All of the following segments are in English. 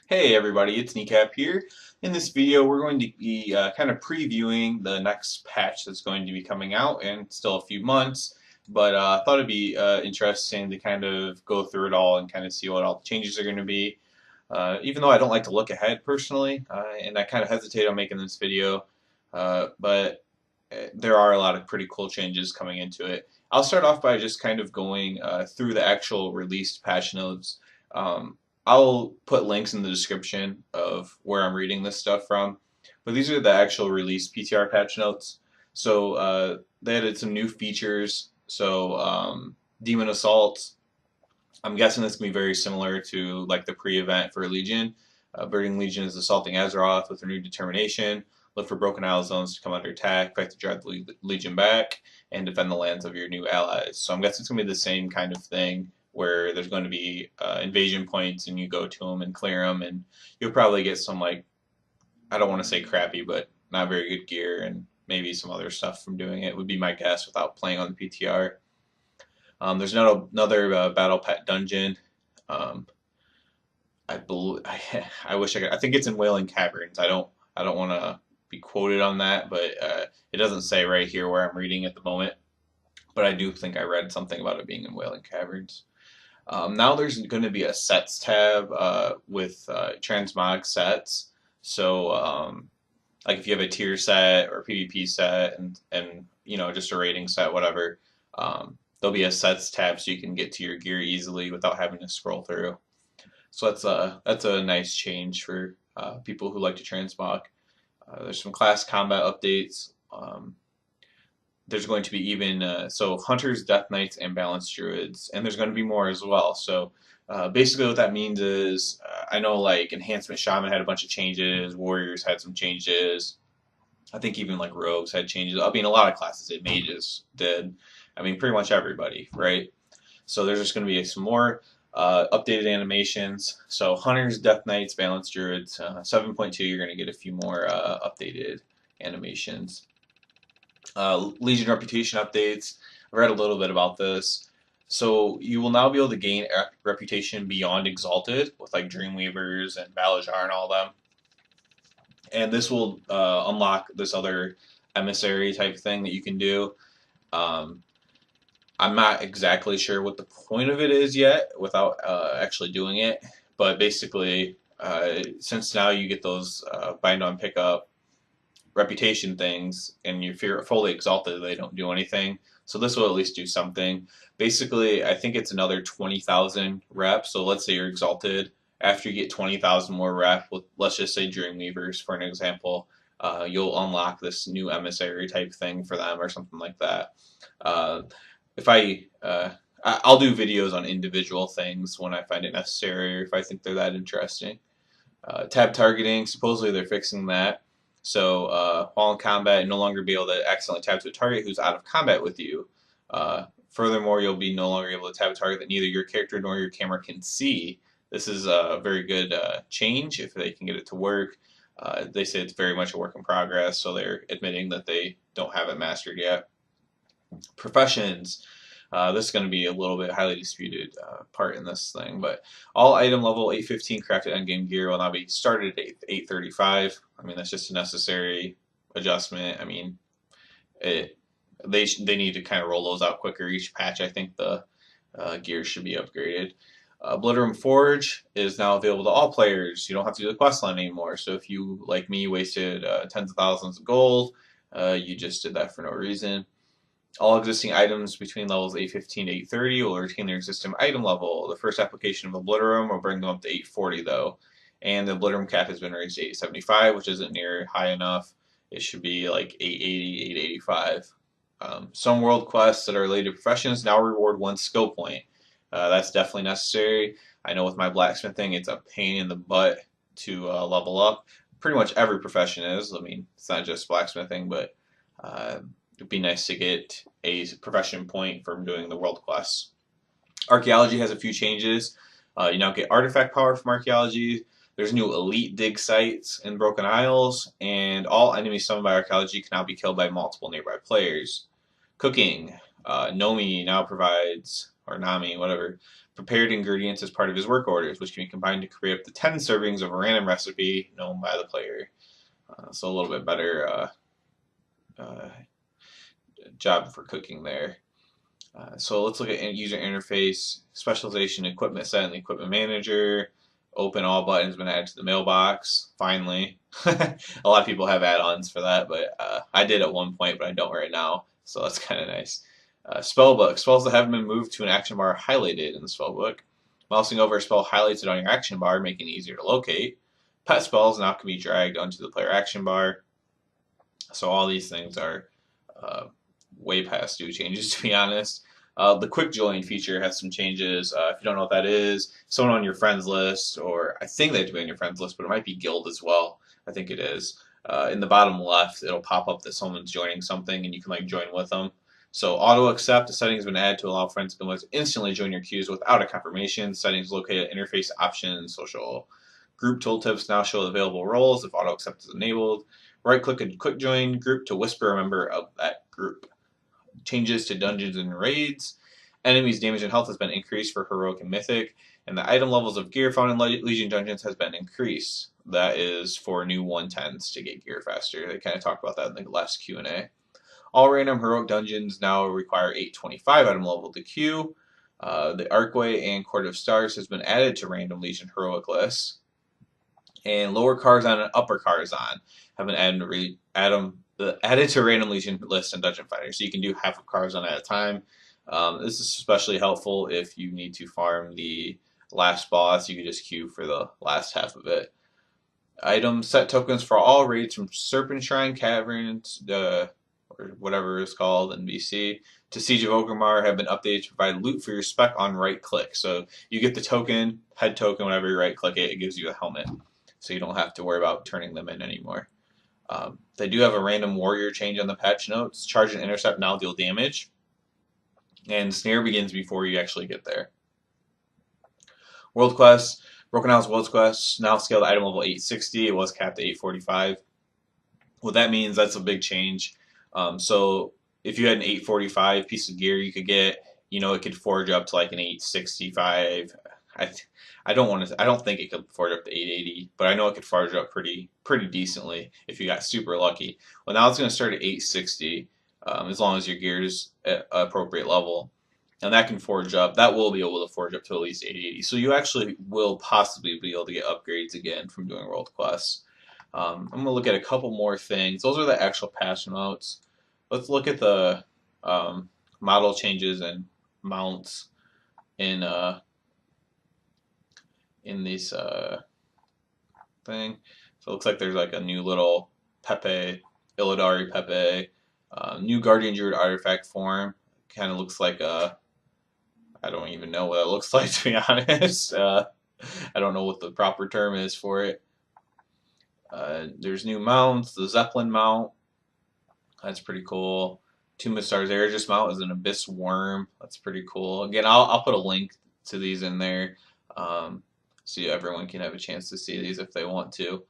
Hey everybody, it's Kneecap here. In this video, we're going to be kind of previewing the next patch that's going to be coming out in still a few months, but I thought it'd be interesting to kind of go through it all and kind of see what all the changes are going to be. Even though I don't like to look ahead personally, and I kind of hesitate on making this video, but there are a lot of pretty cool changes coming into it. I'll start off by just kind of going through the actual released patch notes. Um, I'll put links in the description of where I'm reading this stuff from, but these are the actual release PTR patch notes. So they added some new features. So Demon Assault, I'm guessing this can be very similar to like the pre-event for Legion. Burning Legion is assaulting Azeroth with renewed determination. Look for broken isle zones to come under attack, fight to drive the Legion back, and defend the lands of your new allies. So I'm guessing it's going to be the same kind of thing where there's going to be invasion points and you go to them and clear them, and you'll probably get some, like, I don't want to say crappy, but not very good gear and maybe some other stuff from doing it, would be my guess without playing on the PTR. There's another battle pet dungeon. Um, I wish I could. I think it's in Wailing Caverns. I don't want to be quoted on that, but it doesn't say right here where I'm reading at the moment. But I do think I read something about it being in Wailing Caverns. Now there's going to be a sets tab with transmog sets. So like if you have a tier set or PvP set and just a rating set, whatever, there'll be a sets tab so you can get to your gear easily without having to scroll through. So that's a nice change for people who like to transmog. There's some class combat updates. There's going to be even so hunters, death knights, and balanced druids, and there's going to be more as well. So basically, what that means is I know like enhancement shaman had a bunch of changes, warriors had some changes. I think even like rogues had changes. I mean, a lot of classes did, mages did. I mean, pretty much everybody, right? So there's just going to be some more updated animations. So hunters, death knights, balanced druids, 7.2. You're going to get a few more updated animations. Legion reputation updates. I read a little bit about this. So you will now be able to gain reputation beyond Exalted with like Dreamweavers and Valajar and all them. And this will unlock this other emissary type thing that you can do. Um, I'm not exactly sure what the point of it is yet without actually doing it, but basically, since now you get those bind on pickup reputation things, and if you're fully exalted, they don't do anything. So this will at least do something. Basically, I think it's another 20,000 reps. So let's say you're exalted. After you get 20,000 more rep, let's just say Dreamweavers for an example, you'll unlock this new emissary type thing for them or something like that. If I'll do videos on individual things when I find it necessary or if I think they're that interesting. Tab targeting, supposedly they're fixing that. So while in combat, you'll no longer be able to accidentally tab to a target who's out of combat with you. Furthermore, you'll be no longer able to tab a target that neither your character nor your camera can see. This is a very good change if they can get it to work. They say it's very much a work in progress, so they're admitting that they don't have it mastered yet. Professions. This is going to be a little bit highly disputed part in this thing, but all item level 815 crafted endgame gear will now be started at 835. I mean, that's just a necessary adjustment. I mean, they need to kind of roll those out quicker each patch. I think the gear should be upgraded. Bloodroom Forge is now available to all players. You don't have to do the quest line anymore. So if you, like me, wasted tens of thousands of gold, you just did that for no reason. All existing items between levels 815 to 830 will retain their existing item level. The first application of a Bloodroom will bring them up to 840 though. And the Bloodroom cap has been raised to 875, which isn't near high enough. It should be like 880, 885. Some world quests that are related to professions now reward one skill point. That's definitely necessary. I know with my blacksmithing, it's a pain in the butt to level up. Pretty much every profession is. I mean, it's not just blacksmithing, but it'd be nice to get a profession point from doing the world quests. Archaeology has a few changes. You now get artifact power from archaeology. There's new elite dig sites in Broken Isles, and all enemies summoned by archaeology can now be killed by multiple nearby players. Cooking. Nomi now provides or Nami, whatever, prepared ingredients as part of his work orders, which can be combined to create up to 10 servings of a random recipe known by the player. So a little bit better uh, job for cooking there. So let's look at user interface, specialization, equipment set, and the equipment manager. Open all buttons been added to the mailbox. Finally, a lot of people have add-ons for that, but I did at one point, but I don't right now. So that's kind of nice. Spellbook. Spells that haven't been moved to an action bar are highlighted in the spellbook. Mousing over a spell highlights it on your action bar, making it easier to locate. Pet spells now can be dragged onto the player action bar. So all these things are way past due changes, to be honest. The quick join feature has some changes. If you don't know what that is, someone on your friends list, or I think they have to be on your friends list, but it might be guild as well. I think it is. In the bottom left, it'll pop up that someone's joining something, and you can like join with them. So auto accept, the setting has been added to allow friends to instantly join your queues without a confirmation. Settings located at interface options, social group tooltips now show available roles if auto accept is enabled. Right click and quick join group to whisper a member of that group. Changes to dungeons and raids. Enemies' damage and health has been increased for heroic and mythic, and the item levels of gear found in Legion dungeons has been increased. That is for new 110s to get gear faster. They kind of talked about that in the last Q&A. All random heroic dungeons now require 825 item level to queue. The Archway and Court of Stars has been added to random Legion heroic lists. And lower Karzan and upper Karzan have been added to random Legion lists and Dungeon Fighter, so you can do half of Karzan at a time. This is especially helpful if you need to farm the last boss. You can just queue for the last half of it. Items set tokens for all raids from Serpent Shrine Caverns, or whatever it's called in BC, to Siege of Orgrimmar have been updated to provide loot for your spec on right click. So you get the token, head token, whenever you right click it, it gives you a helmet. So you don't have to worry about turning them in anymore. They do have a random warrior change on the patch notes. Charge and intercept now deal damage. And snare begins before you actually get there. World Quest. Broken Isles World Quest now scaled to item level 860. It was capped at 845. What that means, that's a big change. So if you had an 845 piece of gear you could get, it could forge up to like an 865. I don't think it could forge up to 880, but I know it could forge up pretty decently if you got super lucky. Well, now it's going to start at 860, as long as your gear is at an appropriate level, and that can forge up. That will be able to forge up to at least 880. So you actually will possibly be able to get upgrades again from doing world quests. I'm going to look at a couple more things. Those are the actual patch notes. Let's look at the model changes and mounts in this thing. So it looks like there's like a new little Pepe, Illidari Pepe, new Guardian Druid artifact form. Kind of looks like I don't even know what it looks like, to be honest. I don't know what the proper term is for it. There's new mounts. The Zeppelin mount, that's pretty cool. Tomb of Stars Aegis mount is an Abyss Worm. That's pretty cool. Again, I'll put a link to these in there, so everyone can have a chance to see these if they want to.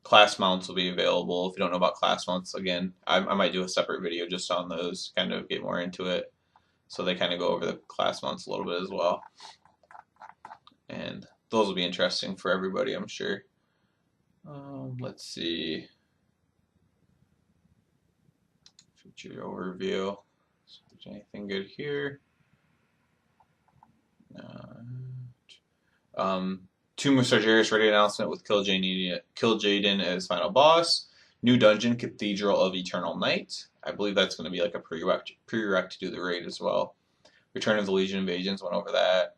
Class mounts will be available. If you don't know about class mounts, again, I might do a separate video just on those, kind of get more into it. So they kind of go over the class mounts a little bit as well. And those will be interesting for everybody, I'm sure. Let's see. Feature overview. So if there's anything good here. Tomb of Sargeras ready announcement with Kil'jaeden as final boss. New dungeon, Cathedral of Eternal Night. I believe that's going to be like a prereq to do the raid as well. Return of the Legion Invasions, went over that.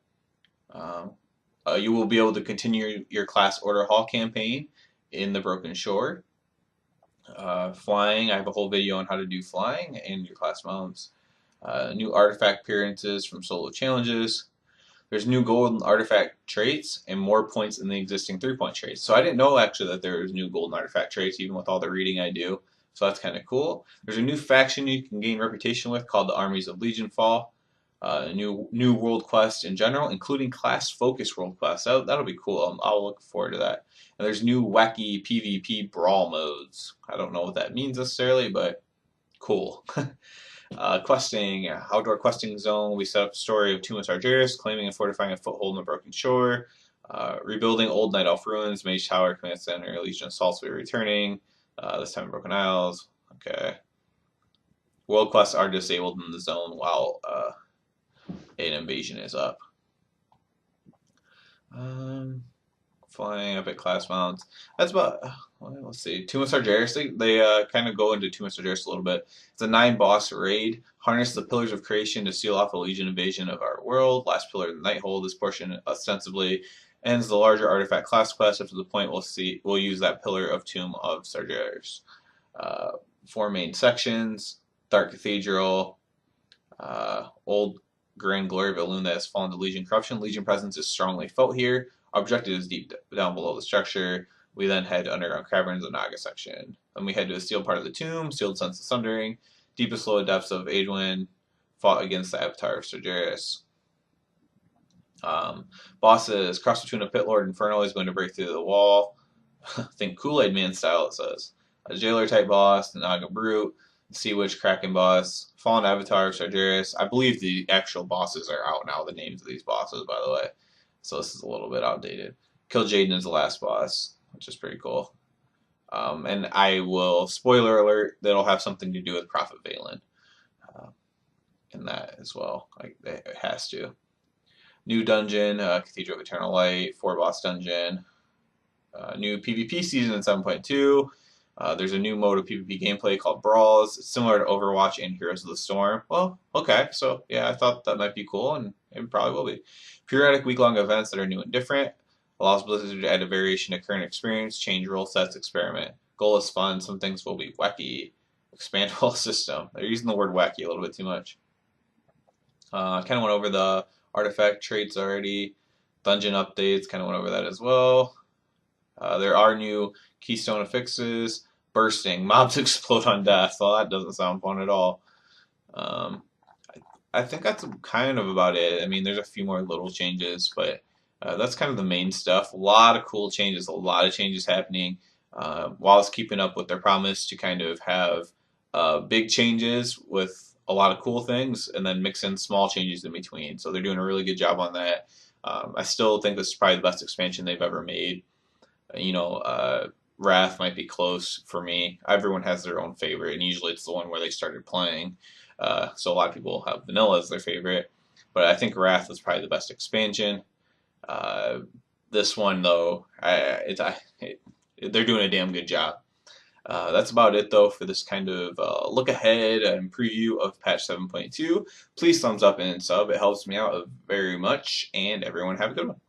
You will be able to continue your class Order Hall campaign in the Broken Shore. Flying, I have a whole video on how to do flying and your class mounts. New artifact appearances from solo challenges. There's new golden artifact traits and more points in the existing 3-point traits. So I didn't know actually that there's new golden artifact traits, even with all the reading I do. So that's kind of cool. There's a new faction you can gain reputation with called the Armies of Legionfall. New world quest in general, including class focus world quests. That'll be cool. I'll look forward to that. And there's new wacky PvP brawl modes. I don't know what that means necessarily, but cool. Questing, outdoor questing zone. We set up a story of Tumas Argyris, claiming and fortifying a foothold in the broken shore. Rebuilding old Night Elf ruins. Mage Tower, Command Center, Legion assaults will be returning. This time in Broken Isles. Okay. World quests are disabled in the zone while an invasion is up. Um, Flying up at class mounts. That's about. Well, let's see. Tumas Argyris. They kind of go into Tumas Argyris a little bit. It's a 9 boss raid. Harness the Pillars of Creation to seal off a Legion invasion of our world. Last pillar of the Nighthold. This portion ostensibly ends the larger artifact class quest. Up to the point we'll use that Pillar of Tomb of Sargeras. 4 main sections: Dark Cathedral, Old Grand Glory of Elune that has fallen to Legion corruption. Legion presence is strongly felt here. Our objective is deep down below the structure. We then head to Underground Caverns, the Naga section. Then we head to a sealed part of the tomb, Sealed Sense of Sundering, deepest low depths of Aedwin, fought against the Avatar of Sargeras. Bosses, cross between a Pit Lord Inferno is going to break through the wall. Think Kool-Aid Man style, it says. A jailer type boss, the Naga Brute, Sea Witch Kraken boss, Fallen Avatar of Sargeras. I believe the actual bosses are out now, the names of these bosses, by the way. So this is a little bit outdated. Kill Jaden is the last boss, which is pretty cool. And I will, spoiler alert, that'll have something to do with Prophet Valen in that as well. Like it has to. New dungeon, Cathedral of Eternal Light, 4 boss dungeon. New PvP season in 7.2. There's a new mode of PvP gameplay called Brawls. It's similar to Overwatch and Heroes of the Storm. Well, okay, so yeah, I thought that might be cool, and it probably will be. Periodic week-long events that are new and different. Allows Blizzard to add a variation to current experience, change rule sets, experiment. Goal is fun. Some things will be wacky. Expandable system. They're using the word wacky a little bit too much. Kind of went over the artifact traits already. Dungeon updates, kind of went over that as well. There are new keystone affixes. Bursting. Mobs explode on death. Well, that doesn't sound fun at all. I think that's kind of about it. I mean, there's a few more little changes, but that's kind of the main stuff. A lot of cool changes, a lot of changes happening, while it's keeping up with their promise to kind of have big changes with a lot of cool things, and then mix in small changes in between. So they're doing a really good job on that. I still think this is probably the best expansion they've ever made. Wrath might be close for me. Everyone has their own favorite, and usually it's the one where they started playing. So a lot of people have Vanilla as their favorite, but I think Wrath is probably the best expansion. This one, though, they're doing a damn good job. That's about it, though, for this kind of look ahead and preview of patch 7.2. Please thumbs up and sub. It helps me out very much, and everyone have a good one.